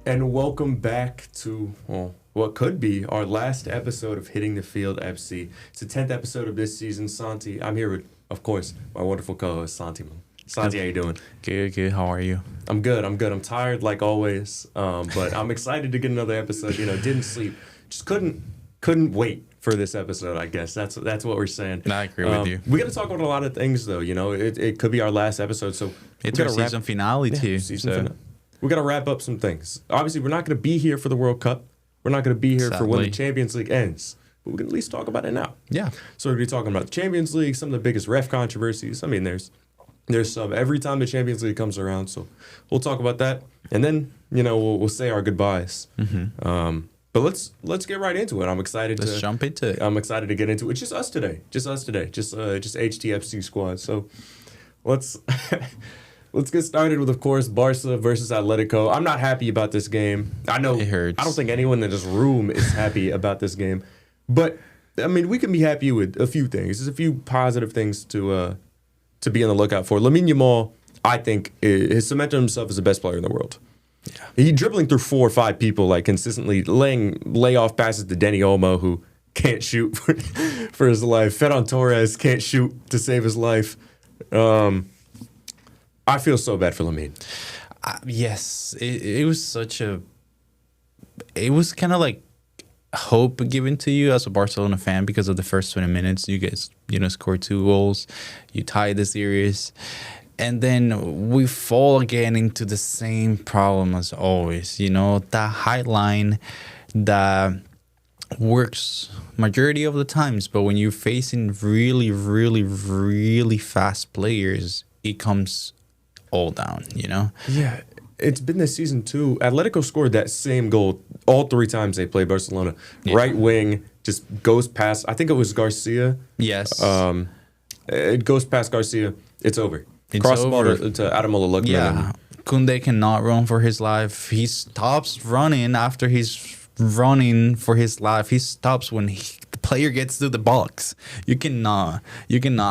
And welcome back to what could be our last episode of Hitting the Field FC. It's the 10th episode of this season. Santi, I'm here with, of course, my wonderful co-host Santi. Santi, how you doing? Good. How are you? I'm good. I'm tired like always, but I'm excited to get another episode. Didn't sleep, just couldn't wait for this episode. I guess that's what we're saying. I agree with you. We got to talk about a lot of things though. It could be our last episode, so It's our season finale too. Season finale. We got to wrap up some things. Obviously, we're not going to be here for the World Cup. We're not going to be here for when the Champions League ends. But we can at least talk about it now. Yeah. So we're going to be talking about the Champions League, some of the biggest ref controversies. I mean, there's some every time the Champions League comes around. So we'll talk about that, and then we'll say our goodbyes. Mm-hmm. But let's get right into it. I'm excited. Let's jump into it. I'm excited to get into it. Just us today. Just HTFC squad. So let's. Let's get started with, of course, Barca versus Atletico. I'm not happy about this game. I know it hurts. I don't think anyone in this room is happy about this game. But, I mean, we can be happy with a few things. There's a few positive things to be on the lookout for. Lamine Yamal, I think, has cemented himself as the best player in the world. Yeah. He's dribbling through 4 or 5 people, like, consistently lay off passes to Dani Olmo, who can't shoot for his life. Ferran Torres can't shoot to save his life. I feel so bad for Lamine. Yes, it was such a. It was kind of like hope given to you as a Barcelona fan because of the first 20 minutes. You guys, scored 2 goals, you tied the series, and then we fall again into the same problem as always. That high line that works majority of the times, but when you're facing really, really, really fast players, it comes all down, Yeah, it's been this season too. Atletico scored that same goal all 3 times they played Barcelona. Yeah. Right wing just goes past, I think it was Garcia. Yes. It goes past Garcia. It's over. It's Cross over. the ball to Ademola Lookman. Yeah. Koundé cannot run for his life. He stops running after he's running for his life. He stops when the player gets to the box. You cannot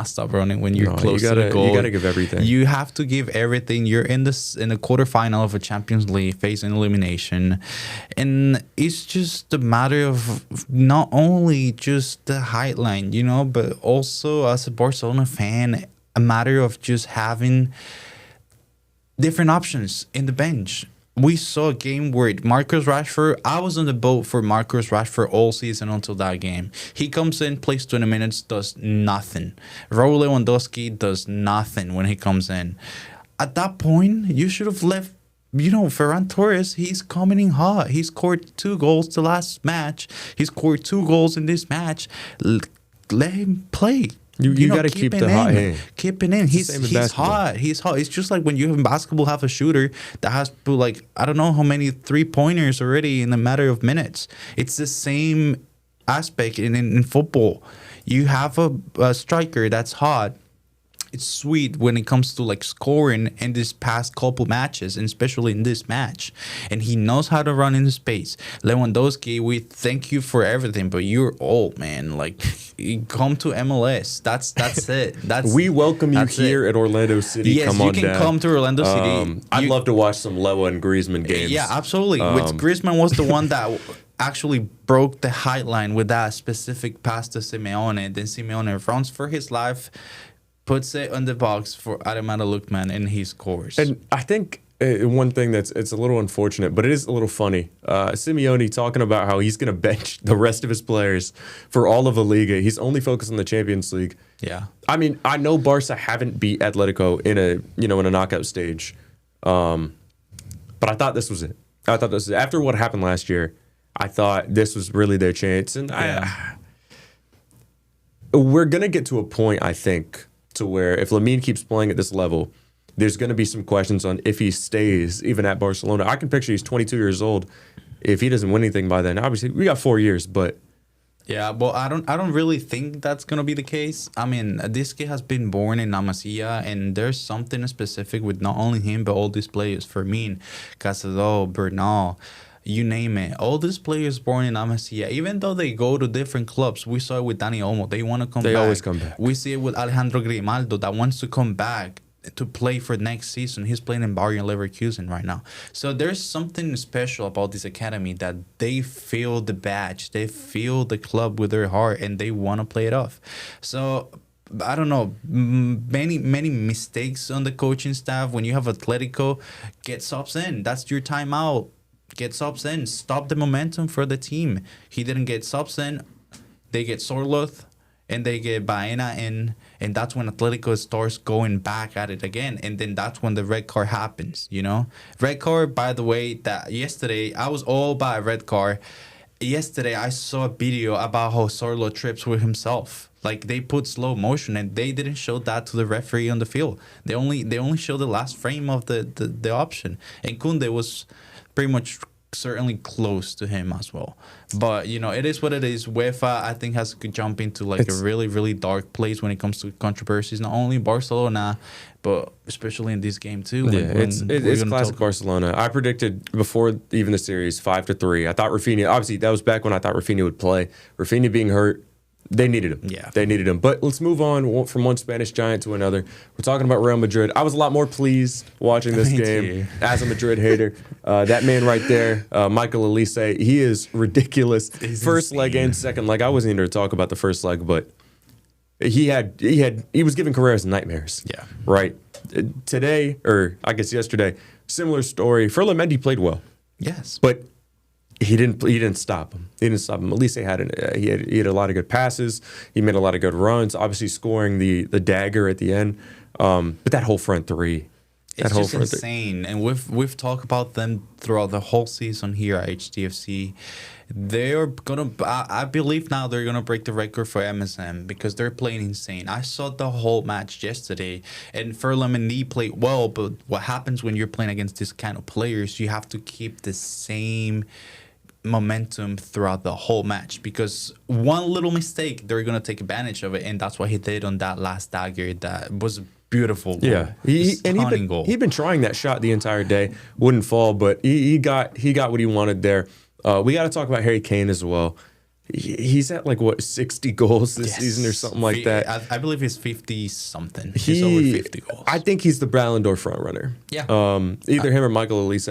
stop running when you're close to the goal. You gotta give everything. You have to give everything. You're in the quarterfinal of a Champions League, facing elimination, and it's just a matter of not only just the height line, but also as a Barcelona fan, a matter of just having different options in the bench. We saw a game where Marcus Rashford, I was on the boat for Marcus Rashford all season until that game. He comes in, plays 20 minutes, does nothing. Raul Lewandowski does nothing when he comes in. At that point, you should have left, Ferran Torres, he's coming in hot. He scored 2 goals the last match. He scored 2 goals in this match. Let him play. You got to keep the hot hand. Keep it in. He's hot. He's hot. It's just like when you in basketball have a shooter that has put I don't know how many 3-pointers already in a matter of minutes. It's the same aspect in football. You have a striker that's hot. It's sweet when it comes to scoring in this past couple matches, and especially in this match. And he knows how to run into space. Lewandowski, we thank you for everything, but you're old, man. You come to MLS. That's it. We welcome you here at Orlando City. Yes, come you on can down. come to Orlando City. I'd love to watch some Lewa and Griezmann games. Yeah, absolutely. Which Griezmann was the one that actually broke the height line with that specific pass to Simeone. Then Simeone runs for his life, puts it on the box for Ademola Lookman, and he scores. And I think one thing it's a little unfortunate, but it is a little funny. Simeone talking about how he's going to bench the rest of his players for all of La Liga. He's only focused on the Champions League. Yeah. I mean, I know Barca haven't beat Atletico in a knockout stage, but I thought this was it. After what happened last year. I thought this was really their chance, and we're going to get to a point, I think, to where if Lamine keeps playing at this level, there's going to be some questions on if he stays even at Barcelona. I can picture he's 22 years old. If he doesn't win anything by then, obviously we got 4 years, but yeah, well, I don't really think that's gonna be the case. I mean, this kid has been born in La Masia, and there's something specific with not only him but all these players. Fermin, Casado, Bernal, you name it. All these players born in La Masia, even though they go to different clubs, we saw it with Dani Olmo. They want to come back. They always come back. We see it with Alejandro Grimaldo that wants to come back. to play for next season. He's playing in Bayern Leverkusen right now. So there's something special about this academy that they feel the badge, they feel the club with their heart, and they want to play it off. So I don't know, many mistakes on the coaching staff. When you have Atletico, get subs in. That's your timeout. Get subs in. Stop the momentum for the team. He didn't get subs in. They get Sorloth and they get Baena in, and that's when Atletico starts going back at it again, and then that's when the red card happens, you know? Red card, by the way, that yesterday, I was all about red card. Yesterday, I saw a video about how Sorloth trips with himself. Like, they put slow motion, and they didn't show that to the referee on the field. They only show the last frame of the option, and Kunde was pretty much certainly close to him as well. But, you know, it is what it is. UEFA, I think, has to jump into like a really, really dark place when it comes to controversies, not only in Barcelona, but especially in this game too. Yeah, it's classic Barcelona. I predicted before even the series 5-3. I thought Rafinha, obviously that was back when I thought Rafinha would play. Rafinha being hurt, they needed him. Yeah. They needed him. But let's move on from one Spanish giant to another. We're talking about Real Madrid. I was a lot more pleased watching this game as a Madrid hater. That man right there, Michael Elise, he is ridiculous. First leg and second leg. I wasn't even here to talk about the first leg, but he was giving Carreras nightmares. Yeah. Right. Today, or I guess yesterday, similar story. Ferland Mendy played well. Yes. But he didn't stop him. He didn't stop him. Elise had a lot of good passes. He made a lot of good runs. Obviously scoring the dagger at the end. But that whole front three, it's just insane. And we've talked about them throughout the whole season here at HTFC. They're gonna, I believe now they're gonna break the record for MSM because they're playing insane. I saw the whole match yesterday, and Ferland Mendy played well. But what happens when you're playing against this kind of players? You have to keep the same momentum throughout the whole match, because one little mistake, they're gonna take advantage of it, and that's what he did on that last dagger. That was a beautiful goal. Yeah, he'd been trying that shot the entire day, wouldn't fall, but he got what he wanted there. We got to talk about Harry Kane as well. He's at like what 60 goals this season or something like that. I believe he's 50 something. He's over 50 goals. I think he's the Ballon d'Or front runner. Yeah. Either him or Michael Elise.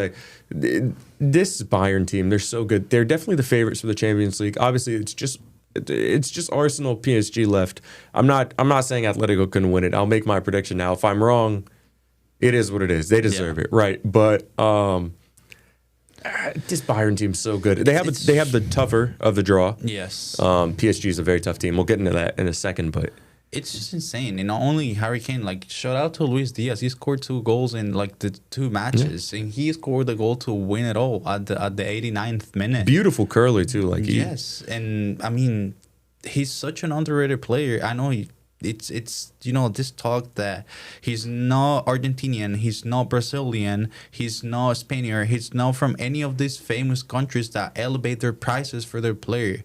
This Bayern team, they're so good. They're definitely the favorites for the Champions League. Obviously, it's just Arsenal, PSG left. I'm not saying Atletico couldn't win it. I'll make my prediction now. If I'm wrong, it is what it is. They deserve it, right? But this Bayern team's so good. They have the tougher of the draw. Yes. PSG is a very tough team. We'll get into that in a second, but it's just insane. And not only Harry Kane, like, shout out to Luis Diaz. He scored 2 goals in like the 2 matches, and he scored the goal to win it all at the 89th minute. Beautiful curler too, like yes. And I mean, he's such an underrated player. I know it's you know, this talk that he's not Argentinian, he's not Brazilian, he's not Spaniard, he's not from any of these famous countries that elevate their prices for their player.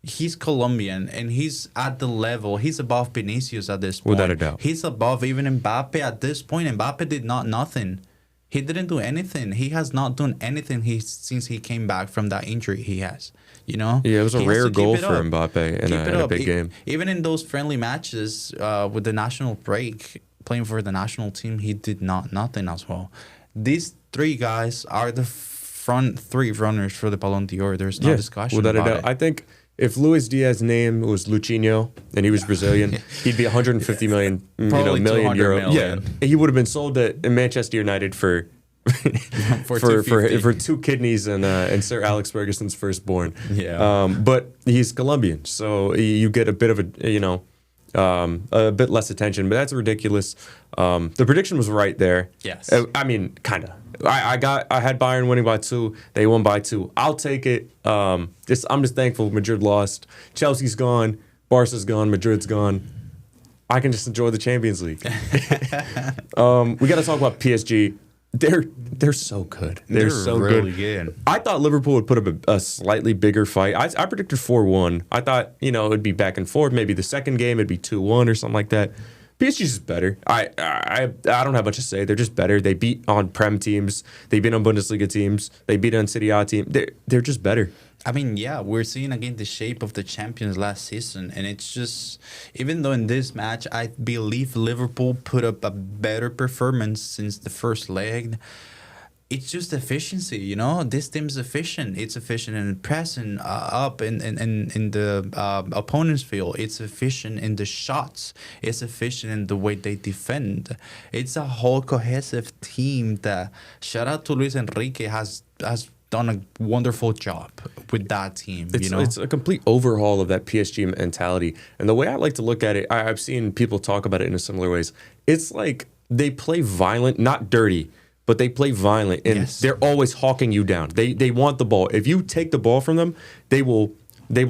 He's Colombian, and he's at the level. He's above Vinicius at this point. Without a doubt. He's above even Mbappe at this point. Mbappe did nothing. He didn't do anything. He has not done anything since he came back from that injury he has. You know? Yeah, it was a rare goal for Mbappe in a big game. Even in those friendly matches with the national break, playing for the national team, he did nothing as well. These 3 guys are the front 3 runners for the Ballon d'Or. There's no discussion without about a doubt. it. I think if Luis Diaz's name was Lucinho and he was Brazilian, he'd be 150 million, million euro. Million. Yeah, he would have been sold at Manchester United for for 2 kidneys and Sir Alex Ferguson's firstborn. Yeah. But he's Colombian, so you get a bit of a bit less attention. But that's ridiculous. The prediction was right there. Yes. I mean, kind of. I had Bayern winning by 2. They won by 2. I'll take it. I'm just thankful Madrid lost. Chelsea's gone. Barca's gone. Madrid's gone. I can just enjoy the Champions League. We got to talk about PSG. They're so good. They're so really good. I thought Liverpool would put up a slightly bigger fight. I predicted 4-1. I thought, it would be back and forth. Maybe the second game it'd be 2-1 or something like that. PSG's just better. I don't have much to say. They're just better. They beat on Prem teams. They beat on Bundesliga teams. They beat on Serie A team. They're just better. I mean, yeah, we're seeing again the shape of the champions last season, and it's just, even though in this match I believe Liverpool put up a better performance since the first leg, it's just efficiency, you know. This team's efficient. It's efficient in pressing up in the opponent's field. It's efficient in the shots. It's efficient in the way they defend. It's a whole cohesive team that, shout out to Luis Enrique, has done a wonderful job with that team. It's a complete overhaul of that PSG mentality. And the way I like to look at it, I've seen people talk about it in a similar ways. It's like they play violent, not dirty, but they play violent, and they're always hawking you down. They want the ball. If you take the ball from them, they will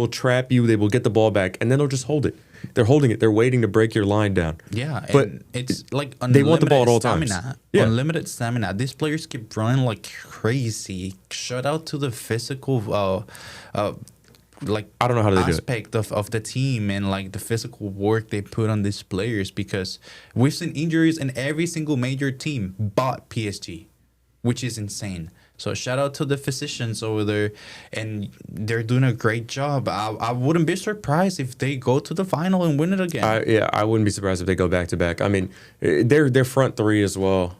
trap you. They will get the ball back, and then they'll just hold it. They're holding it. They're waiting to break your line down. Yeah, but and it's like they want the ball at all times. Yeah. Unlimited stamina. These players keep running like crazy. Shout out to the physical, like I don't know how they aspect of the team and like the physical work they put on these players, because we've seen injuries in every single major team but PSG, which is insane. So shout out to the physicians over there, and they're doing a great job. I wouldn't be surprised if they go to the final and win it again. I wouldn't be surprised if they go back to back. I mean, they're front three as well.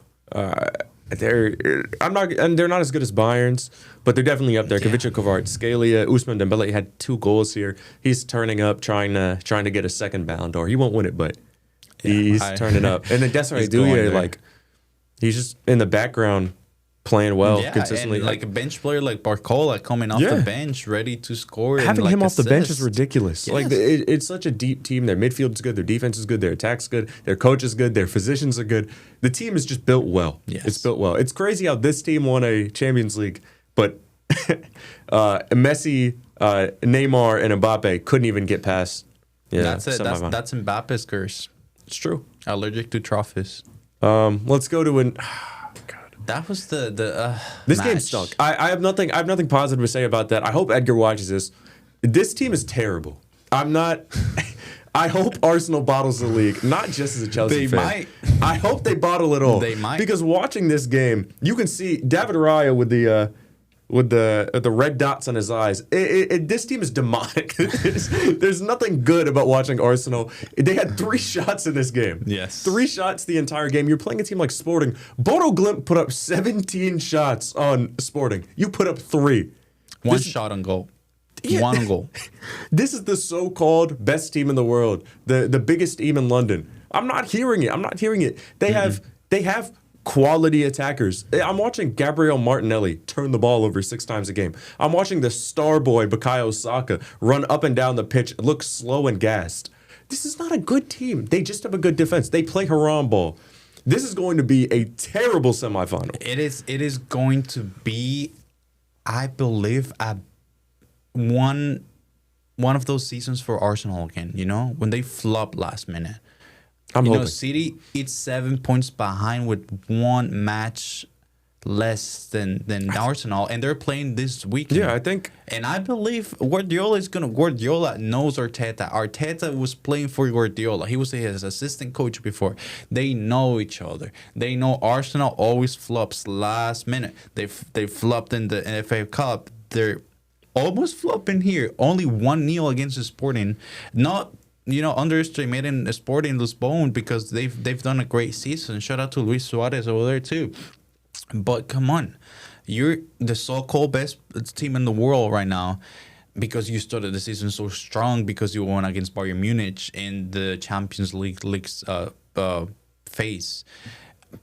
They're not as good as Bayern's, but they're definitely up there. Yeah. Kavica, Kvaratskhelia, Ousmane Dembele had 2 goals here. He's turning up, trying to get a second Ballon d'Or. He won't win it, but he's turning up. And then Desiree Douillet, like, he's just in the background playing well consistently. And like a bench player like Barcola coming off the bench, ready to score. Having and him off the bench is assist. ridiculous. Yes. Like it's such a deep team. Their midfield is good. Their defense is good. Their attack's good. Their coach is good. Their physicians are good. The team is just built well. Yes. It's built well. It's crazy how this team won a Champions League, but Messi, Neymar, and Mbappe couldn't even get past. Yeah, That's it. That's Mbappe's curse. It's true. Allergic to trophies. Let's go to an. That was the This match. game stunk. I have nothing positive to say about that. I hope Edgar watches this. This team is terrible. I'm not. I hope Arsenal bottles the league, not just as a Chelsea fan. Might. I hope they bottle it all. They might. Because watching this game, you can see David Raya with the red dots on his eyes. This team is demonic. There's nothing good about watching Arsenal. They had 3 shots in this game. Yes. 3 shots the entire game. You're playing a team like Sporting. Bodo Glimt put up 17 shots on Sporting. You put up 3. One shot on goal. Yeah. One goal. This is the so-called best team in the world, the biggest team in London. I'm not hearing it. They have quality attackers. I'm watching Gabriel Martinelli turn the ball over 6 times a game. I'm watching the star boy Bukayo Saka run up and down the pitch, look slow and gassed. This is not a good team. They just have a good defense. They play Haram ball. This is going to be a terrible semifinal. It is going to be, I believe, one of those seasons for Arsenal again, you know, when they flop last minute. I'm hoping. City, it's 7 points behind with 1 match less than Arsenal, and they're playing this weekend. Yeah, I think. And I believe Guardiola knows Arteta. Arteta was playing for Guardiola. He was his assistant coach before. They know each other. They know Arsenal always flops last minute. They flopped in the FA Cup. They're almost flopping here. Only 1-0 against the Sporting. Not underestimating Sporting Lisbon, because they've done a great season. Shout out to Luis Suarez over there too. But come on, you're the so-called best team in the world right now, because you started the season so strong, because you won against Bayern Munich in the Champions League's phase.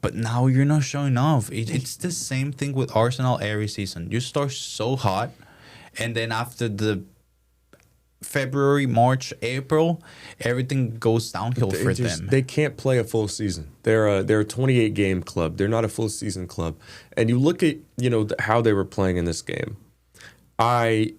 But now you're not showing off. It's the same thing with Arsenal every season. You start so hot, and then after the February, March, April, everything goes downhill for them. They can't play a full season. They're a 28 game club. They're not a full season club. And you look at how they were playing in this game. I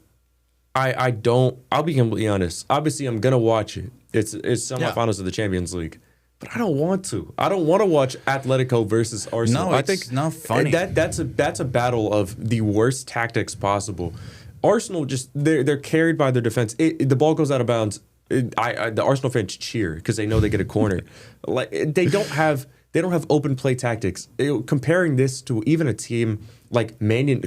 don't. I'll be completely honest. Obviously, I'm gonna watch it. It's semifinals of the Champions League, but I don't want to. I don't want to watch Atletico versus Arsenal. No, I think not funny. That's a battle of the worst tactics possible. Arsenal they're carried by their defense. The ball goes out of bounds The Arsenal fans cheer because they know they get a corner. Like they don't have open play tactics. Comparing this to even a team like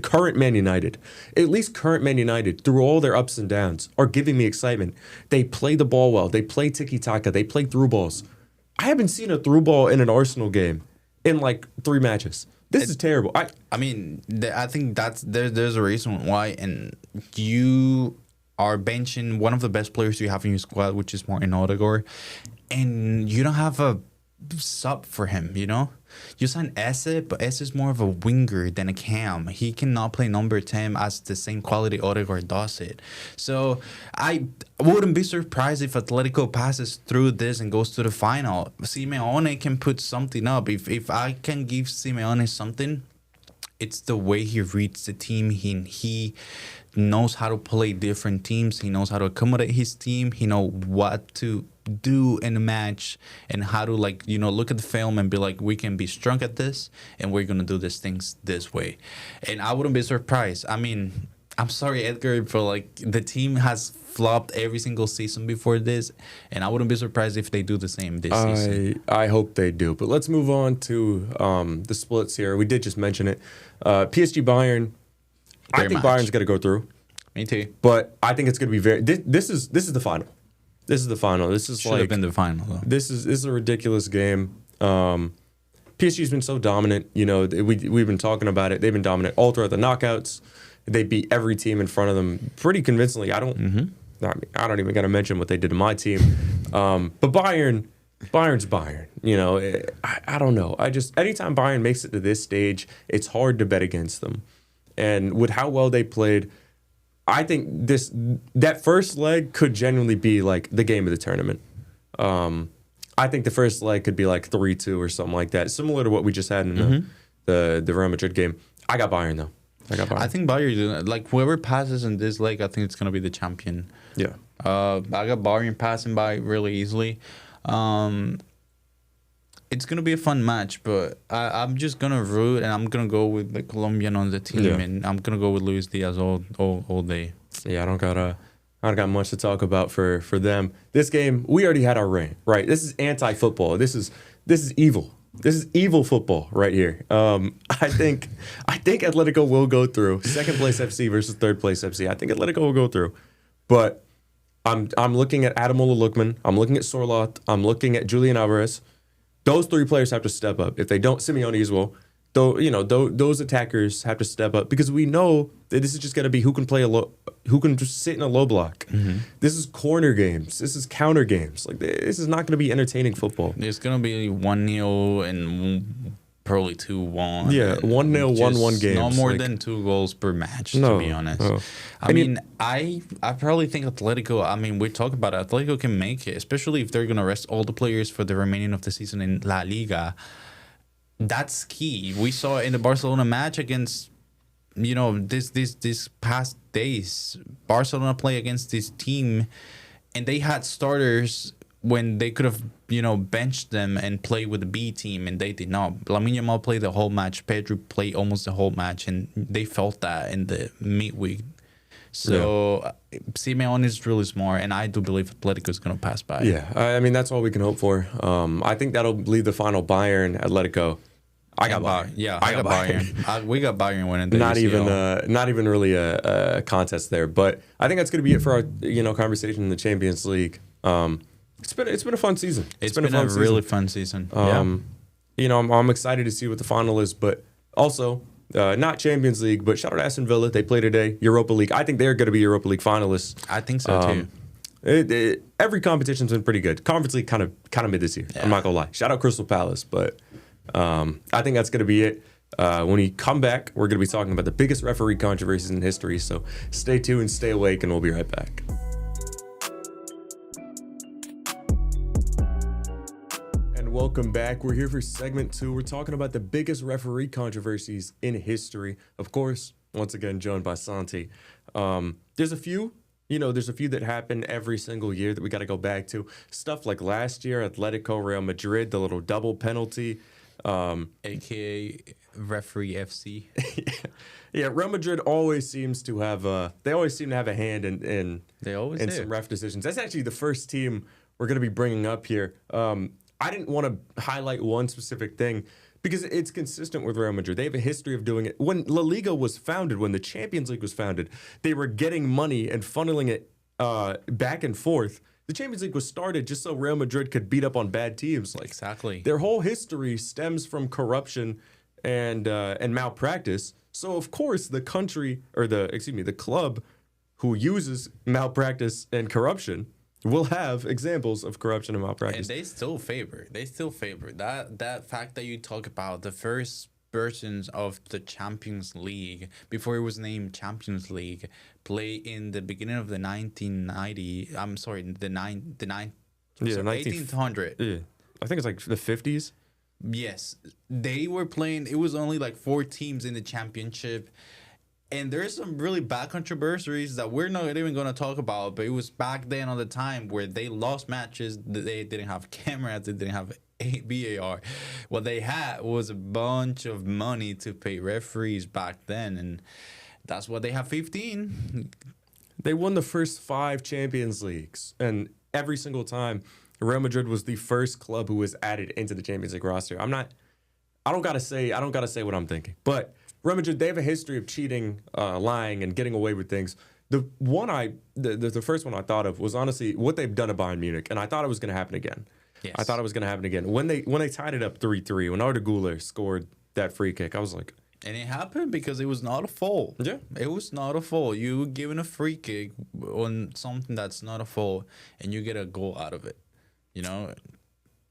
current Man United, at least current Man United, through all their ups and downs, are giving me excitement. They play the ball well. They play tiki taka. They play through balls. I haven't seen a through ball in an Arsenal game in like 3 matches. This is terrible. I think there's a reason why, and you are benching one of the best players you have in your squad, which is Martin Odegaard, and you don't have a sub for him, you know? You sign Eze, but Eze is more of a winger than a cam. He cannot play number 10 as the same quality Odegaard does it. So I wouldn't be surprised if Atletico passes through this and goes to the final. Simeone can put something up. If I can give Simeone something, it's the way he reads the team. He knows how to play different teams. He knows how to accommodate his team. He knows what to do in a match and how to look at the film and be like, we can be strong at this and we're gonna do these things this way. And I wouldn't be surprised. I mean, I'm sorry, Edgar, but the team has flopped every single season before this, and I wouldn't be surprised if they do the same this season. I hope they do. But let's move on to the splits here. We did just mention it. PSG Bayern. I think Bayern's gonna go through. Me too. But I think it's gonna be This is the final. This is the final. This is should have been the final though. This is a ridiculous game. PSG's been so dominant. You know, we've been talking about it. They've been dominant all throughout the knockouts. They beat every team in front of them pretty convincingly. I don't even got to mention what they did to my team. But Bayern's Bayern. You know, I don't know. Anytime Bayern makes it to this stage, it's hard to bet against them. And with how well they played, I think that first leg could genuinely be like the game of the tournament. I think the first leg could be like 3-2 or something like that, similar to what we just had in the Real Madrid game. I got Bayern though. I think Bayern, whoever passes in this leg, I think it's gonna be the champion. Yeah. I got Bayern passing by really easily. It's gonna be a fun match, but I'm just gonna root and I'm gonna go with the Colombian on the team, and I'm gonna go with Luis Diaz all day. Yeah, I don't got much to talk about for them. This game, we already had our reign, right? This is anti-football. This is evil. This is evil football right here. I think Atletico will go through. Second place FC versus third place FC. I think Atletico will go through, but I'm looking at Ademola Lookman. I'm looking at Sorloth. I'm looking at Julian Alvarez. Those 3 players have to step up. If they don't, Simeone as well. Though, you know, those attackers have to step up because we know that this is just going to be who can just sit in a low block. Mm-hmm. This is corner games. This is counter games. This is not going to be entertaining football. It's going to be 1-0 and probably 2-1. Yeah, 1-0, 1-1 games. No more than 2 goals per match, to be honest. No. I probably think Atletico, we talk about it, Atletico can make it, especially if they're going to rest all the players for the remaining of the season in La Liga. That's key. We saw in the Barcelona match against, this past days, Barcelona play against this team, and they had starters when they could have, benched them and play with the B team, and they did not. Lamine Yamal played the whole match. Pedro played almost the whole match, and they felt that in the midweek. So Simeone is really smart, and I do believe Atletico is going to pass by. Yeah, that's all we can hope for. I think that'll leave the final Bayern Atletico. I got Bayern. Yeah, I got Bayern. We got Bayern winning. Not even really a contest there, but I think that's going to be it for our conversation in the Champions League. It's been a fun season. It's been a really fun season. I'm excited to see what the final is, but also not Champions League. But shout out to Aston Villa. They play today. Europa League. I think they're going to be Europa League finalists. I think so too. Every competition's been pretty good. Conference League kind of mid this year. Yeah. I'm not gonna lie. Shout out Crystal Palace, but. I think that's going to be it. When we come back, we're going to be talking about the biggest referee controversies in history. So stay tuned, stay awake, and we'll be right back. And welcome back. We're here for segment 2. We're talking about the biggest referee controversies in history. Of course, once again, joined by Santi. There's a few. There's a few that happen every single year that we got to go back to. Stuff like last year, Atletico, Real Madrid, the little double penalty. aka referee FC. Yeah, Real Madrid always seems to have they always seem to have a hand in They always in do. some ref decisions. That's actually the first team we're going to be bringing up here. I didn't want to highlight one specific thing because it's consistent with Real Madrid. They have a history of doing it. When La Liga was founded, when the Champions League was founded, they were getting money and funneling it back and forth. The Champions League was started just so Real Madrid could beat up on bad teams. Like Exactly. their whole history stems from corruption and malpractice. So of course the club who uses malpractice and corruption will have examples of corruption and malpractice. And they still favor that fact that you talk about the first versions of the Champions League before it was named Champions League play in the beginning of the 1990. I'm sorry, the 1800. Yeah, I think it's like the 50s. Yes, they were playing. It was only like 4 teams in the championship. And there's some really bad controversies that we're not even going to talk about. But it was back then on the time where they lost matches. They didn't have cameras. They didn't have VAR. What they had was a bunch of money to pay referees back then. And that's what they have 15. They won the first 5 Champions Leagues. And every single time, Real Madrid was the first club who was added into the Champions League roster. I don't gotta say what I'm thinking. But Real Madrid, they have a history of cheating, lying, and getting away with things. The first one I thought of was honestly what they've done at Bayern Munich, and I thought it was going to happen again. Yes. I thought it was going to happen again when they tied it up 3-3. When Arda Güler scored that free kick, I was like, and it happened because it was not a foul. Yeah, it was not a foul. You giving a free kick on something that's not a foul, and you get a goal out of it. You know.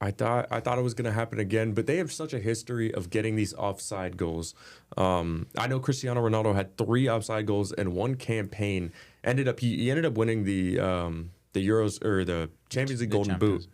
I thought it was going to happen again, but they have such a history of getting these offside goals. I know Cristiano Ronaldo had 3 offside goals in one campaign. He ended up winning the Euros or the Champions League Golden Boot,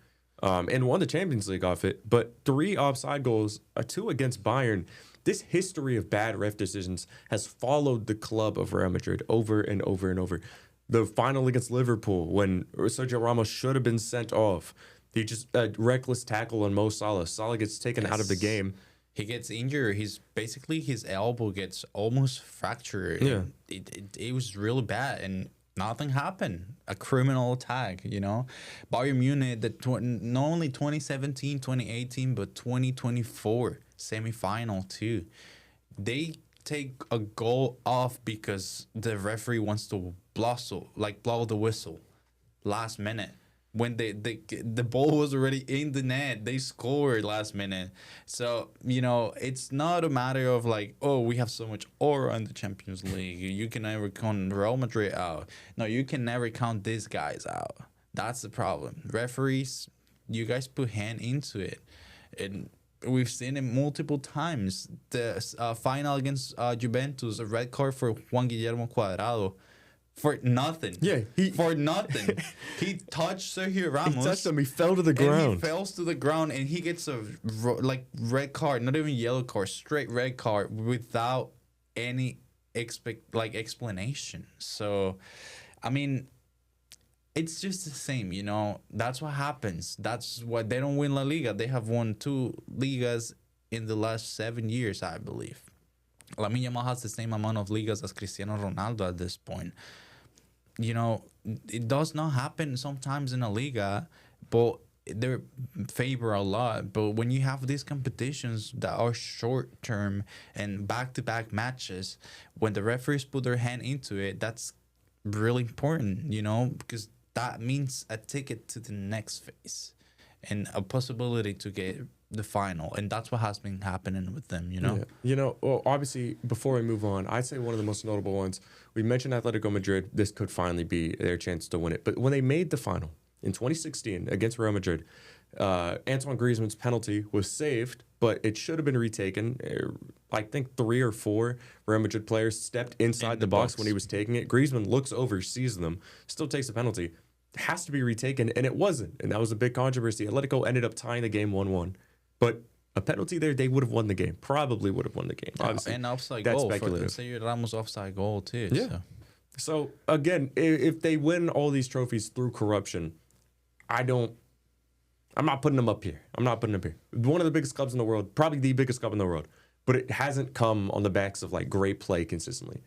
and won the Champions League off it. But 3 offside goals, 2 against Bayern. This history of bad ref decisions has followed the club of Real Madrid over and over and over. The final against Liverpool, when Sergio Ramos should have been sent off. He just a reckless tackle on Mo Salah. Salah gets taken out of the game. He gets injured. His elbow gets almost fractured. Yeah, it was really bad, and nothing happened. A criminal attack, you know. Bayern Munich, not only 2017, 2018, but 2024 semifinal too. They take a goal off because the referee wants to blow the whistle last minute. When the ball was already in the net, they scored last minute. So, you know, it's not a matter of like, oh, we have so much aura in the Champions League. You can never count Real Madrid out. No, you can never count these guys out. That's the problem. Referees, you guys put hand into it. And we've seen it multiple times. The final against Juventus, a red card for Juan Guillermo Cuadrado. For nothing. Yeah. For nothing. He touched Sergio Ramos. He touched him. He fell to the ground. And he falls to the ground, and he gets a red card, not even yellow card, straight red card without any explanation. So, I mean, it's just the same, you know. That's what happens. That's why they don't win La Liga. They have won 2 Ligas in the last 7 years, I believe. Lamine Yamal has the same amount of Ligas as Cristiano Ronaldo at this point. You know, it does not happen sometimes in a Liga, but they favor a lot. But when you have these competitions that are short term and back-to-back matches, when the referees put their hand into it, that's really important, you know, because that means a ticket to the next phase and a possibility to get the final, and that's what has been happening with them, you know. Yeah. You know, well, obviously, before we move on, I'd say one of the most notable ones. We mentioned Atletico Madrid. This could finally be their chance to win it. But when they made the final in 2016 against Real Madrid, Antoine Griezmann's penalty was saved, but it should have been retaken. I think 3 or 4 Real Madrid players stepped inside the box when he was taking it. Griezmann looks over, sees them, still takes the penalty. It has to be retaken, and it wasn't. And that was a big controversy. Atletico ended up tying the game 1-1. But a penalty there, they would have won the game. Probably would have won the game. Obviously, and offside that's goal speculative. for Sergio Ramos offside goal too. Yeah. So again, if they win all these trophies through corruption, I don't I'm not putting them up here. I'm not putting them here. One of the biggest clubs in the world, probably the biggest club in the world, but it hasn't come on the backs of like great play consistently.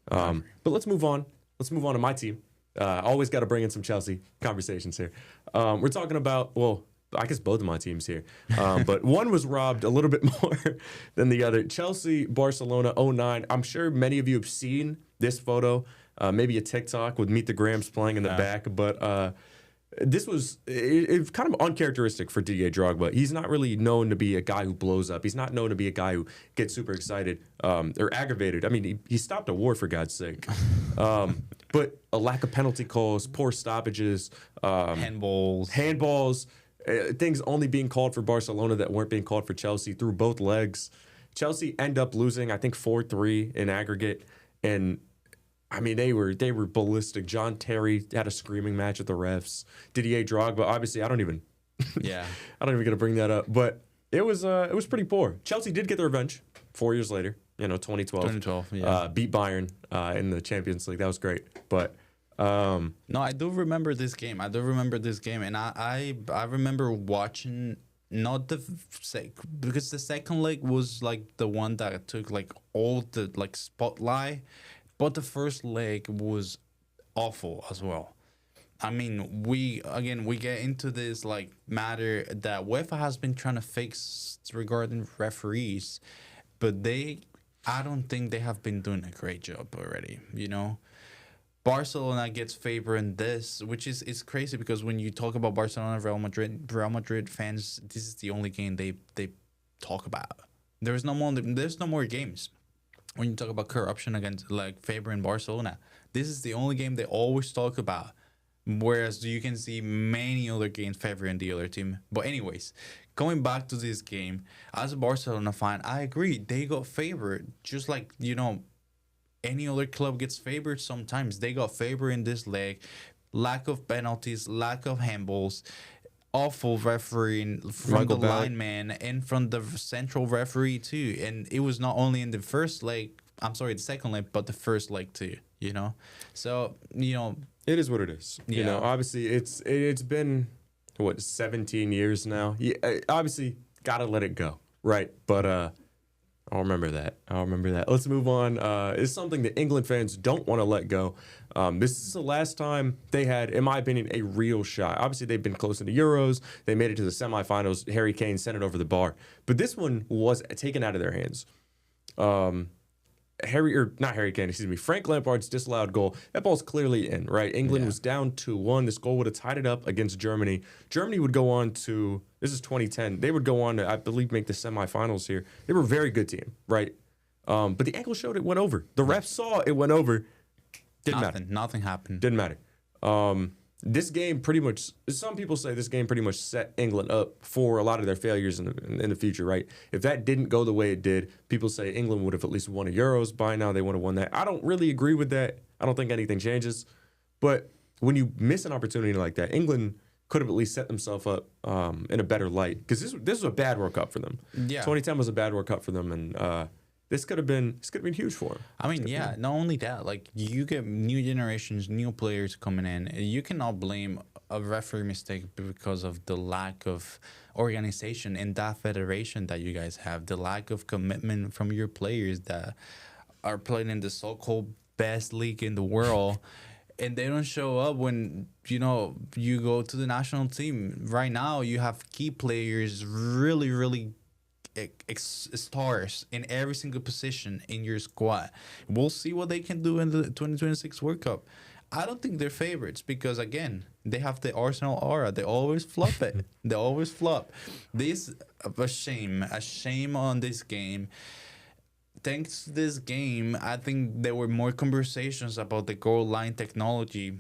But let's move on. Let's move on to my team. Always got to bring in some Chelsea conversations here. We're talking about, well, I guess both of my teams here. But one was robbed a little bit more than the other. Chelsea, Barcelona, 09. I'm sure many of you have seen this photo, maybe a TikTok with Meet the Grams playing in the back. But this was it's kind of uncharacteristic for Didier Drogba. He's not really known to be a guy who blows up. He's not known to be a guy who gets super excited or aggravated. I mean, he stopped a war, for God's sake. But a lack of penalty calls, poor stoppages, handballs, things only being called for Barcelona that weren't being called for Chelsea through both legs. Chelsea end up losing, I think, 4-3 in aggregate. And I mean, they were ballistic. John Terry had a screaming match with the refs. Didier Drogba, obviously, I don't even get to bring that up. But it was pretty poor. Chelsea did get their revenge 4 years later. 2012. Yeah. Beat Bayern in the Champions League. That was great. But no, I do remember this game. And I remember watching not because the second leg was like the one that took like all the like spotlight, but the first leg was awful as well. I mean, we get into this like matter that UEFA has been trying to fix regarding referees, but I don't think they have been doing a great job already, Barcelona gets favor in this, which is crazy because when you talk about Barcelona, Real Madrid fans, this is the only game they talk about. There's no more games. When you talk about corruption against like favoring Barcelona, this is the only game they always talk about. Whereas you can see many other games favoring the other team. But anyways, going back to this game, as a Barcelona fan, I agree. They got favored. Just like, any other club gets favored sometimes. They got favored in this leg. Lack of penalties, lack of handballs, awful refereeing from the lineman and from the central referee too. And it was not only in the second leg, but the first leg too, So, it is what it is. Yeah. Obviously it's been 17 years now. Yeah, obviously gotta let it go, right? But I'll remember that. Let's move on. It's something that England fans don't want to let go. This is the last time they had, in my opinion, a real shot. Obviously, they've been close to the Euros. They made it to the semifinals. Harry Kane sent it over the bar. But this one was taken out of their hands. Frank Lampard's disallowed goal. That ball's clearly in, right? England was down 2-1. This goal would have tied it up against Germany. Germany would go on to, this is 2010, they would go on to, I believe, make the semifinals here. They were a very good team, right? But the angle showed it went over. The ref saw it went over. Didn't matter. Nothing happened. Didn't matter. This game pretty much, some people say this game pretty much set England up for a lot of their failures in the future, right? If that didn't go the way it did, people say England would have at least won a Euros by now. They would have won that. I don't really agree with that. I don't think anything changes. But when you miss an opportunity like that, England could have at least set themselves up in a better light. Because this was a bad World Cup for them. Yeah. 2010 was a bad World Cup for them. And this could have been huge for them. I mean, not only that, like you get new generations, new players coming in. You cannot blame a referee mistake because of the lack of organization in that federation that you guys have, the lack of commitment from your players that are playing in the so-called best league in the world. And they don't show up when, you go to the national team. Right now, you have key players really, really stars in every single position in your squad. We'll see what they can do in the 2026 World Cup. I don't think they're favorites because, again, they have the Arsenal aura. They always flop it. They always flop. This a shame on this game. Thanks to this game, I think there were more conversations about the goal line technology.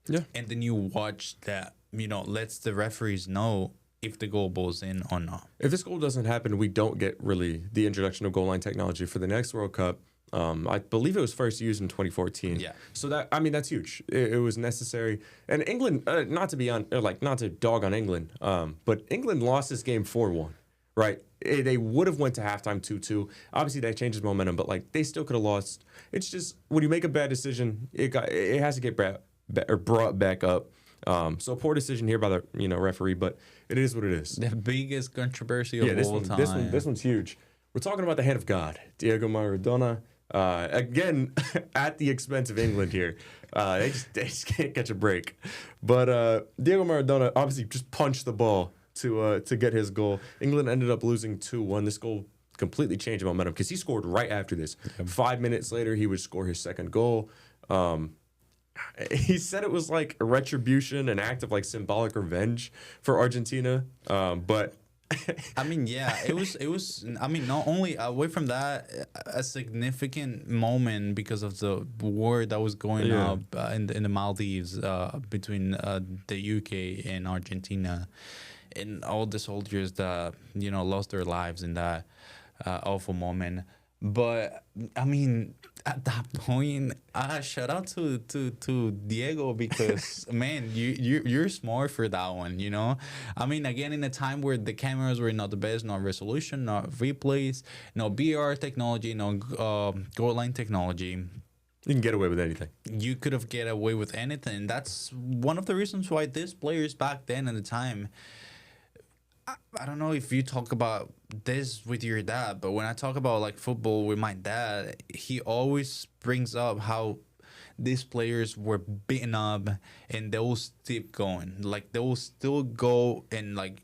Yeah. And then you watch that, lets the referees know if the goal goes in or not. If this goal doesn't happen, we don't get really the introduction of goal line technology for the next World Cup. I believe it was first used in 2014. Yeah. So that's huge. It was necessary. And England, not to dog on England, but England lost this game 4-1. Right? They would have went to halftime 2-2. Obviously, that changes momentum, but they still could have lost. It's just when you make a bad decision, it has to get brought back up. So poor decision here by the referee, but it is what it is. The biggest controversy of this all one, time. this one's huge. We're talking about the hand of God, Diego Maradona. Again, at the expense of England here. They just can't catch a break. But Diego Maradona obviously just punched the ball to get his goal. England ended up losing 2-1. This goal completely changed the momentum because he scored right after this. 5 minutes later, he would score his second goal. He said it was like a retribution, an act of like symbolic revenge for Argentina. But I mean, yeah, it was. I mean, not only away from that, a significant moment because of the war that was going up in the Maldives between the UK and Argentina, and all the soldiers that lost their lives in that awful moment. But I mean, at that point, shout out to Diego because man, you're smart for that one. I mean, again, in a time where the cameras were not the best, no resolution, no replays, no BR technology, no goal line technology. You can get away with anything. You could have get away with anything. That's one of the reasons why these players back then at the time. I don't know if you talk about this with your dad, but when I talk about like football with my dad, he always brings up how these players were beaten up and they will keep going. Like they will still go and like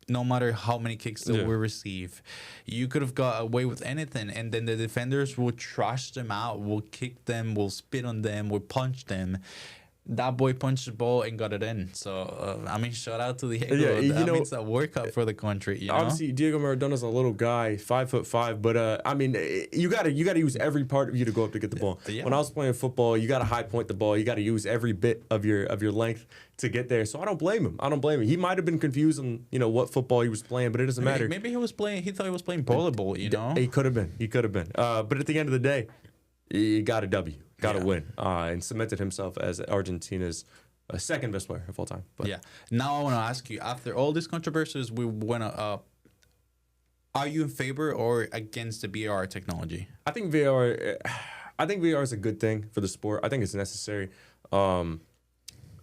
no matter how many kicks they will receive, you could have got away with anything, and then the defenders will trash them out, will kick them, will spit on them, will punch them. That boy punched the ball and got it in. So, I mean, shout out to Diego. That means a World Cup for the country. Obviously, Diego Maradona's a little guy, 5'5", but I mean, you gotta use every part of you to go up to get the ball. Yeah. When I was playing football, you gotta high point the ball. You gotta use every bit of your length to get there. So I don't blame him. He might have been confused on what football he was playing, but it doesn't matter. Maybe he thought he was playing volleyball. He could have been. But at the end of the day, he got a W. Got to win and cemented himself as Argentina's second best player of all time. But. Yeah. Now I want to ask you, after all these controversies, we went up. Are you in favor or against the VAR technology? I think VAR is a good thing for the sport. I think it's necessary. I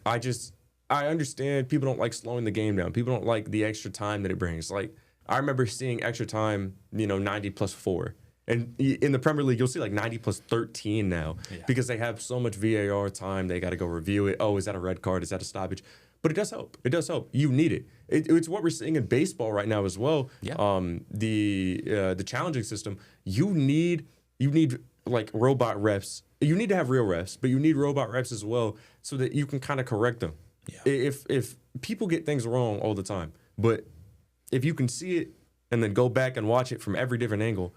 understand people don't like slowing the game down. People don't like the extra time that it brings. Like I remember seeing extra time, 90 plus 4. And in the Premier League, you'll see like 90 plus 13 now because they have so much VAR time. They got to go review it. Oh, is that a red card? Is that a stoppage? But it does help. It does help. You need it. It's what we're seeing in baseball right now as well. Yeah. The challenging system. You need like robot refs. You need to have real refs, but you need robot refs as well so that you can kind of correct them. Yeah. If people get things wrong all the time, but if you can see it and then go back and watch it from every different angle,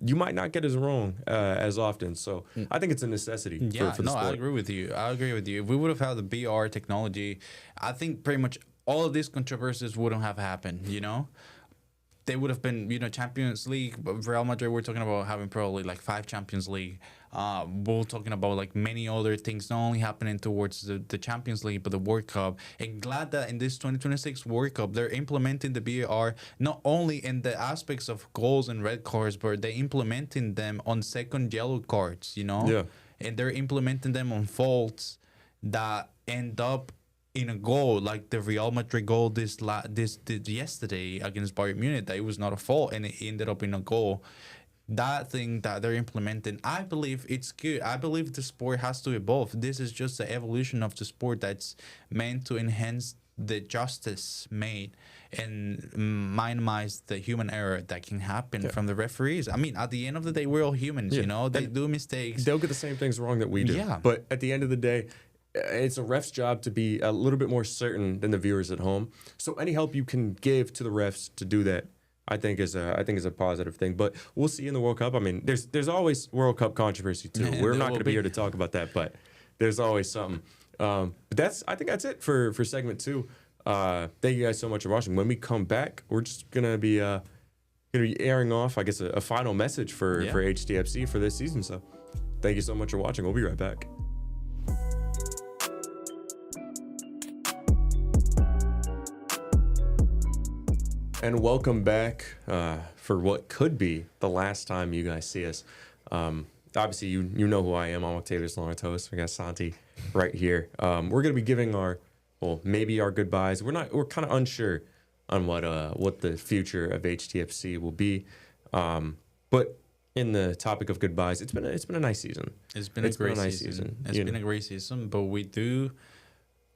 you might not get as wrong as often. So I think it's a necessity for the sport. I agree with you. If we would have had the BR technology, I think pretty much all of these controversies wouldn't have happened, They would have been, Champions League. Real Madrid, we're talking about having probably like 5 Champions League. We're talking about like many other things, not only happening towards the Champions League, but the World Cup. And glad that in this 2026 World Cup, they're implementing the VAR, not only in the aspects of goals and red cards, but they're implementing them on second yellow cards, Yeah. And they're implementing them on faults that end up in a goal, like the Real Madrid goal this yesterday against Bayern Munich, that it was not a fault and it ended up in a goal. That thing that they're implementing, I believe it's good. I believe the sport has to evolve. This is just the evolution of the sport that's meant to enhance the justice made and minimize the human error that can happen from the referees. I mean, at the end of the day, we're all humans, They do mistakes. They'll get the same things wrong that we do. Yeah. But at the end of the day, it's a ref's job to be a little bit more certain than the viewers at home. So any help you can give to the refs to do that, I think is a positive thing. But we'll see in the World Cup. I mean, there's always World Cup controversy too. We're not going to be here to talk about that, but there's always something. But I think that's it for segment 2. Thank you guys so much for watching. When we come back, we're just gonna be airing off, I guess, a final message for HTFC for this season. So thank you so much for watching. We'll be right back. And welcome back for what could be the last time you guys see us. Obviously, you know who I am. I'm Octavius Laurentos. We got Santi right here. We're going to be giving our well, maybe our goodbyes. We're kind of unsure on what the future of HTFC will be. But in the topic of goodbyes, it's been a nice season. It's been a great season. It's been a great season, but we do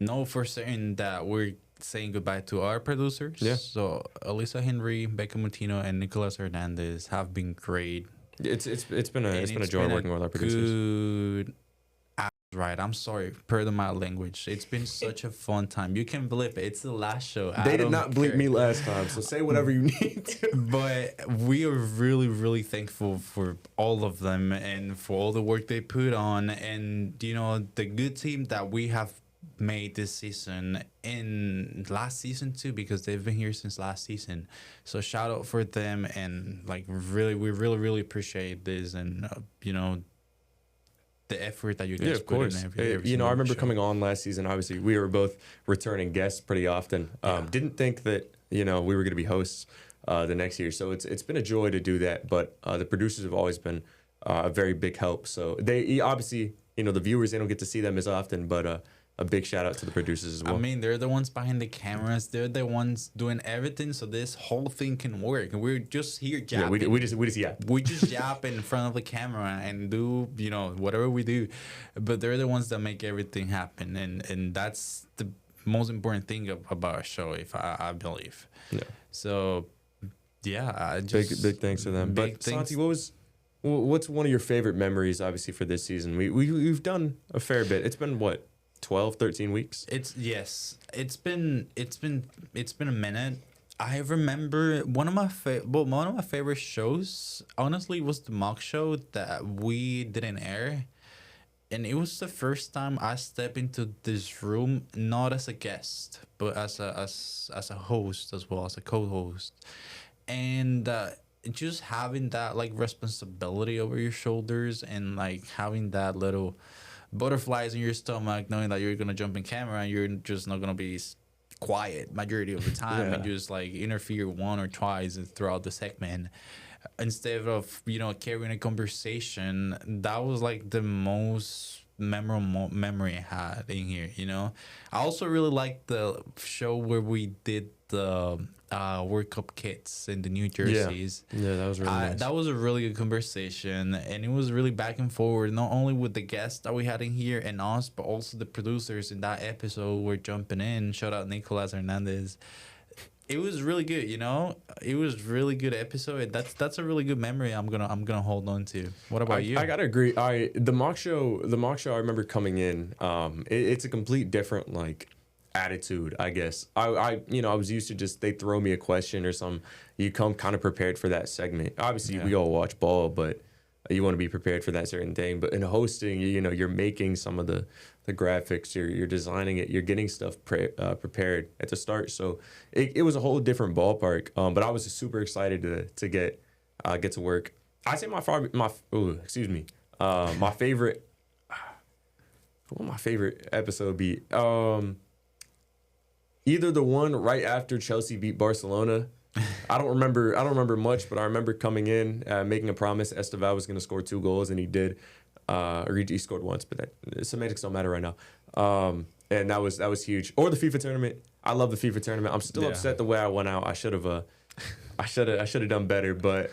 know for certain that we're saying goodbye to our producers. Yeah. So Elisa Henry, Becca Mutino, and Nicolas Hernandez have been great. It's been a joy working with our producers. Good. Right, I'm sorry, pardon my language. It's been such a fun time. You can bleep it. It's the last show. They did not bleep me last time, so say whatever you need to. But we are really, really thankful for all of them and for all the work they put on, and the good team that we have made this season and last season too, because they've been here since last season. So shout out for them, and we really appreciate this, and the effort that you guys put in every I remember show. coming on last season. Obviously, we were both returning guests pretty often. Didn't think that we were going to be hosts the next year. So it's been a joy to do that. But the producers have always been a very big help. So they obviously, the viewers, they don't get to see them as often, but a big shout out to the producers as well. I mean, they're the ones behind the cameras. They're the ones doing everything so this whole thing can work. And we're just here japping. Yeah, we just yap. We just yap in front of the camera and do, whatever we do. But they're the ones that make everything happen. And that's the most important thing about a show, if I believe. Yeah. So, yeah, I just... Big thanks to them. But Santi, what's one of your favorite memories, obviously, for this season? We've done a fair bit. It's been, 12, 13 weeks? It's been a minute. I remember one of my favorite shows, honestly, was the mock show that we didn't air. And it was the first time I stepped into this room, not as a guest, but as a host as well, as a co-host. And just having that responsibility over your shoulders, and having that little butterflies in your stomach, knowing that you're gonna jump in camera and you're just not gonna be quiet majority of the time and just interfere one or twice throughout the segment, instead of carrying a conversation. That was the most memorable memory I had in here. I also really liked the show where we did the World Cup kits in the New Jerseys. Yeah, that was really nice. That was a really good conversation, and it was really back and forward, not only with the guests that we had in here and us, but also the producers in that episode were jumping in. Shout out Nicolas Hernandez. It was really good, It was really good episode. That's a really good memory I'm gonna hold on to. What about you? I gotta agree. The mock show I remember coming in. It's a complete different attitude, I guess. I was used to just they throw me a question or something. You come kind of prepared for that segment. Obviously, we all watch ball, but you want to be prepared for that certain thing. But in hosting, you're making some of the graphics, you're designing it, you're getting stuff prepared at the start. So it was a whole different ballpark. But I was super excited to get to work. I say my favorite. What would my favorite episode be? Either the one right after Chelsea beat Barcelona. I don't remember much, but I remember coming in, making a promise Esteval was going to score 2 goals, and he did. Or he scored once, but semantics don't matter right now. And that was huge. Or the FIFA tournament. I love the FIFA tournament. I'm still upset the way I went out. I should have done better, but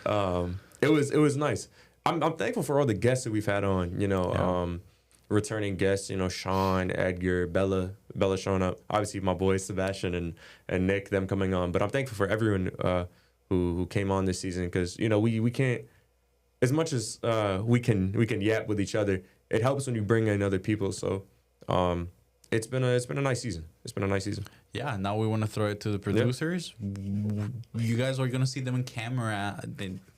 it was nice. I'm thankful for all the guests that we've had on. Returning guests, Sean, Edgar, Bella showing up. Obviously, my boys Sebastian and Nick, them coming on. But I'm thankful for everyone who came on this season, because we can't, as much as we can yap with each other. It helps when you bring in other people. So it's been a nice season. It's been a nice season. Yeah, now we want to throw it to the producers. Yep. You guys are going to see them in camera,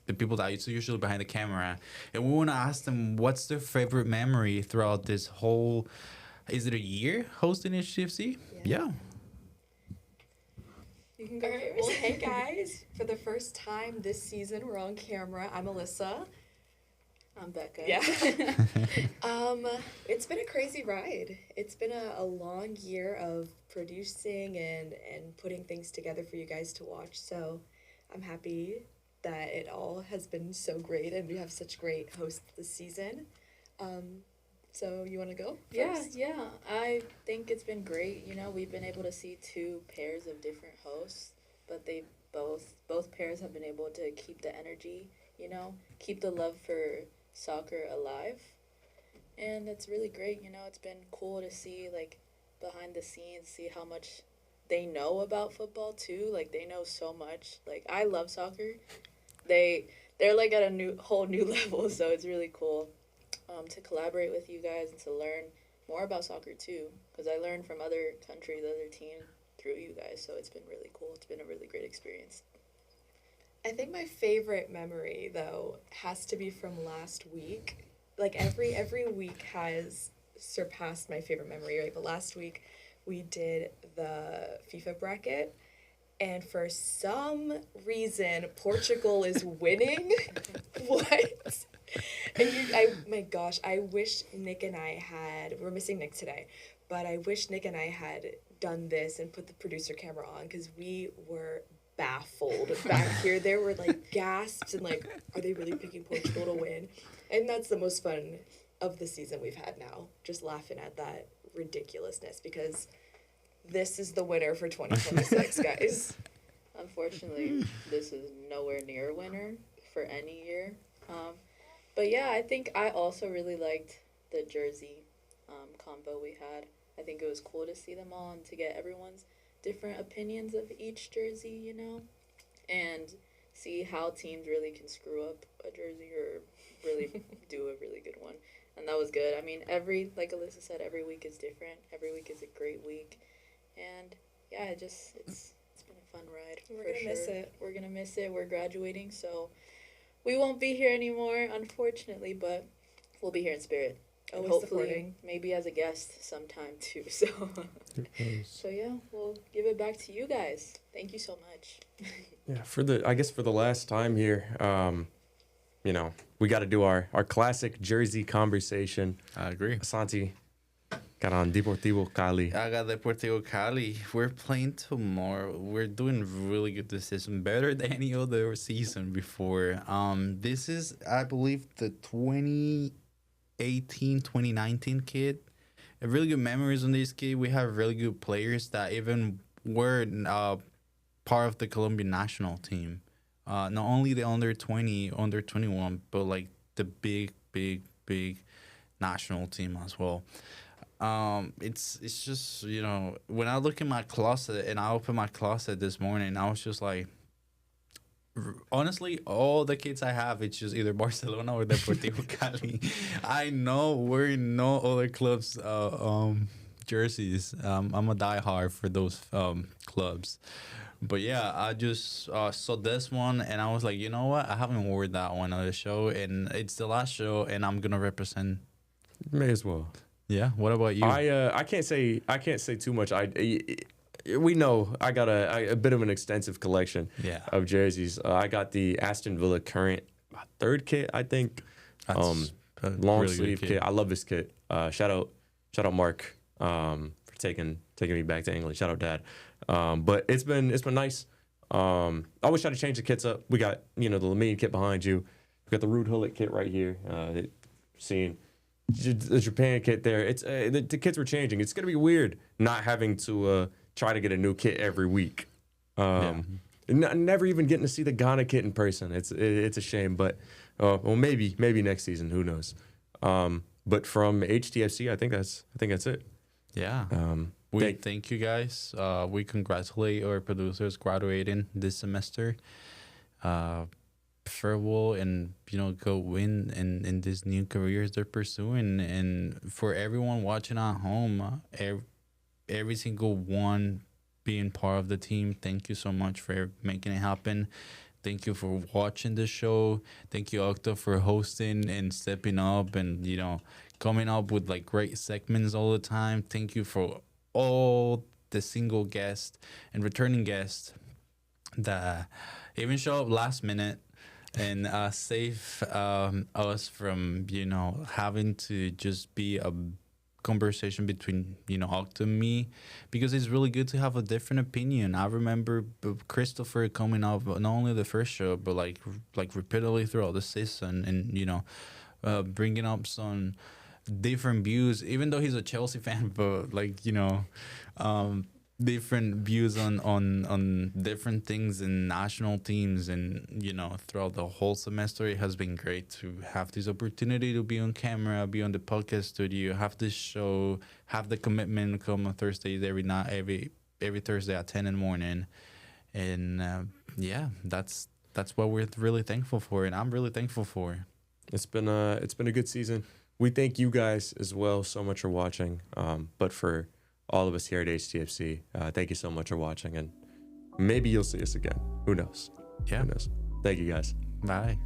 the people that are usually behind the camera. And we want to ask them what's their favorite memory throughout this whole, is it a year hosting HTFC? Yeah. You can go first. Well, hey guys. For the first time this season, we're on camera. I'm Alyssa. I'm Becca. Yeah. It's been a crazy ride. It's been a long year of producing and putting things together for you guys to watch. So I'm happy that it all has been so great and we have such great hosts this season. So you want to go Yeah, first? yeah. I think it's been great. You know, we've been able to see two pairs of different hosts, but they both pairs have been able to keep the energy, you know, keep the love for soccer alive. And it's really great, you know, it's been cool to see like behind the scenes, see how much they know about football too. Like they know so much. Like I love soccer. They're like at a whole new level, so it's really cool to collaborate with you guys and to learn more about soccer too. Because I learned from other countries, other teams through you guys, so it's been really cool. It's been a really great experience. I think my favorite memory though has to be from last week. Like every week has surpassed my favorite memory, right? But last week we did the FIFA bracket, and for some reason Portugal is winning. What? And my gosh, I wish Nick and I had. We're missing Nick today, but I wish Nick and I had done this and put the producer camera on because we were baffled back here. There were like gasps and like, are they really picking Portugal to win? And that's the most fun of the season we've had now. Just laughing at that ridiculousness because this is the winner for 2026, guys. Unfortunately, this is nowhere near a winner for any year. But yeah, I think I also really liked the jersey combo we had. I think it was cool to see them all and to get everyone's different opinions of each jersey, you know, and see how teams really can screw up a jersey or really do a really good one. And that was good. I mean, like Alyssa said, every week is different. Every week is a great week. And yeah, it's been a fun ride. We're going to miss it. We're going to miss it. We're graduating, so we won't be here anymore, unfortunately, but we'll be here in spirit. And Always hopefully, supporting. maybe as a guest sometime too. So, so yeah, we'll give it back to you guys. Thank you so much. Yeah, for the last time here, you know, we got to do our classic Jersey conversation. I agree. Asante got on Deportivo Cali. I got Deportivo Cali. We're playing tomorrow. We're doing really good this season, better than any other season before. This is, I believe, the 2018-2019 kid. A really good memories on this kid. We have really good players that even were part of the Colombian national team. Not only the under 20, under 21, but like the big national team as well. It's just, you know, when I look in my closet and I opened my closet this morning, I was just like, honestly, all the kids I have, it's just either Barcelona or Deportivo Cali. I know we're in no other clubs jerseys. I'm a diehard for those clubs. But yeah, I just saw this one and I was like, you know what? I haven't worn that one on the show, and it's the last show, and I'm gonna represent. May as well. Yeah. What about you? I can't say too much. We know I got a bit of an extensive collection of jerseys. I got the Aston Villa current third kit, I think. That's long really sleeve good kit. I love this kit. Shout out Mark for taking me back to England. Shout out Dad. But it's been nice. I wish I'd changed the kits up. We got, you know, the Lamine kit behind you. We got the Rude Hullet kit right here. Seeing the Japan kit there. It's the kits were changing. It's gonna be weird not having to try to get a new kit every week. Never even getting to see the Ghana kit in person. It's a shame, but well, maybe next season. Who knows? But from HTFC, I think that's it. Yeah. We thank you guys. We congratulate our producers graduating this semester. Farewell, and you know, go win in these new careers they're pursuing. And for everyone watching at home, every single one being part of the team, thank you so much for making it happen. Thank you for watching the show. Thank you, Octa, for hosting and stepping up and, you know, coming up with like great segments all the time. Thank you for all the single guests and returning guests that even show up last minute and save us from, you know, having to just be a conversation between, you know, Octa and me, because it's really good to have a different opinion. I remember Christopher coming up not only the first show, but like repeatedly throughout the season, and, you know, bringing up some different views, even though he's a Chelsea fan, but like, different views on different things in national teams, and throughout the whole semester it has been great to have this opportunity to be on camera, be on the podcast studio, have this show, have the commitment, come on Thursdays every night, every Thursday at 10 in the morning. And that's what we're really thankful for, and I'm really thankful for. It's been a good season. We thank you guys as well so much for watching. But for all of us here at HTFC, thank you so much for watching, and maybe you'll see us again. Who knows? Yeah. Who knows? Thank you guys. Bye.